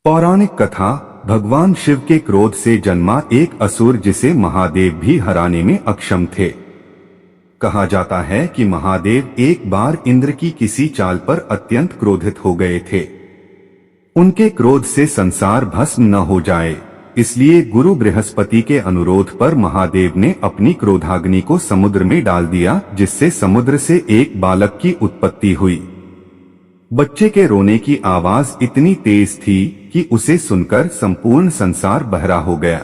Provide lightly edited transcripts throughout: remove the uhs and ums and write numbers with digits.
पौराणिक कथा। भगवान शिव के क्रोध से जन्मा एक असुर जिसे महादेव भी हराने में अक्षम थे। कहा जाता है कि महादेव एक बार इंद्र की किसी चाल पर अत्यंत क्रोधित हो गए थे। उनके क्रोध से संसार भस्म न हो जाए, इसलिए गुरु बृहस्पति के अनुरोध पर महादेव ने अपनी क्रोधाग्नि को समुद्र में डाल दिया, जिससे समुद्र से एक बालक की उत्पत्ति हुई। बच्चे के रोने की आवाज इतनी तेज थी कि उसे सुनकर संपूर्ण संसार बहरा हो गया।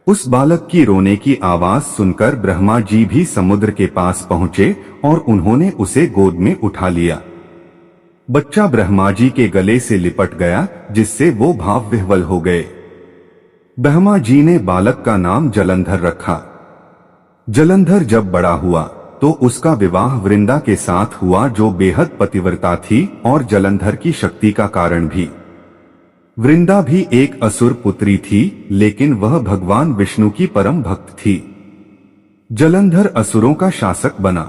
उस बालक की रोने की आवाज सुनकर ब्रह्मा जी भी समुद्र के पास पहुंचे और उन्होंने उसे गोद में उठा लिया। बच्चा ब्रह्मा जी के गले से लिपट गया, जिससे वो भाव विह्वल हो गए। ब्रह्मा जी ने बालक का नाम जलंधर रखा। जलंधर जब बड़ा हुआ तो उसका विवाह वृंदा के साथ हुआ, जो बेहद पतिव्रता थी और जलंधर की शक्ति का कारण भी। वृंदा भी एक असुर पुत्री थी, लेकिन वह भगवान विष्णु की परम भक्त थी। जलंधर असुरों का शासक बना।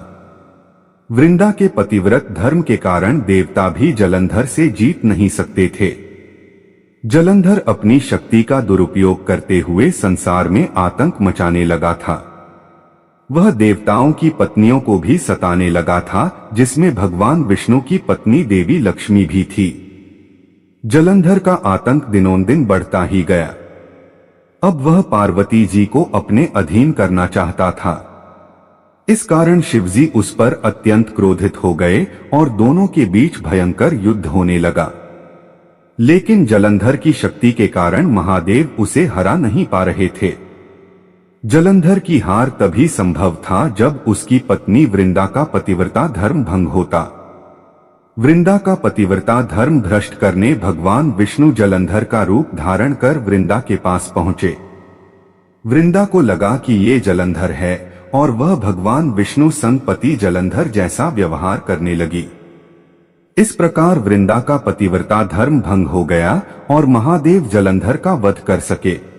वृंदा के पतिव्रत धर्म के कारण देवता भी जलंधर से जीत नहीं सकते थे। जलंधर अपनी शक्ति का दुरुपयोग करते हुए संसार में आतंक मचाने लगा था। वह देवताओं की पत्नियों को भी सताने लगा था, जिसमें भगवान विष्णु की पत्नी देवी लक्ष्मी भी थी। जलंधर का आतंक दिनों दिन बढ़ता ही गया। अब वह पार्वती जी को अपने अधीन करना चाहता था। इस कारण शिवजी उस पर अत्यंत क्रोधित हो गए और दोनों के बीच भयंकर युद्ध होने लगा। लेकिन जलंधर की शक्ति के कारण महादेव उसे हरा नहीं पा रहे थे। जलंधर की हार तभी संभव था जब उसकी पत्नी वृंदा का पतिव्रता धर्म भंग होता। वृंदा का पतिव्रता धर्म भ्रष्ट करने भगवान विष्णु जलंधर का रूप धारण कर वृंदा के पास पहुंचे। वृंदा को लगा कि ये जलंधर है और वह भगवान विष्णु संग पति जलंधर जैसा व्यवहार करने लगी। इस प्रकार वृंदा का पतिव्रता धर्म भंग हो गया और महादेव जलंधर का वध कर सके।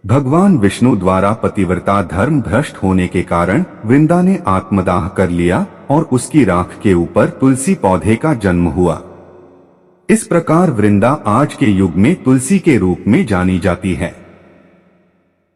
भगवान विष्णु द्वारा पतिव्रता धर्म भ्रष्ट होने के कारण वृंदा ने आत्मदाह कर लिया और उसकी राख के ऊपर तुलसी पौधे का जन्म हुआ। इस प्रकार वृंदा आज के युग में तुलसी के रूप में जानी जाती है।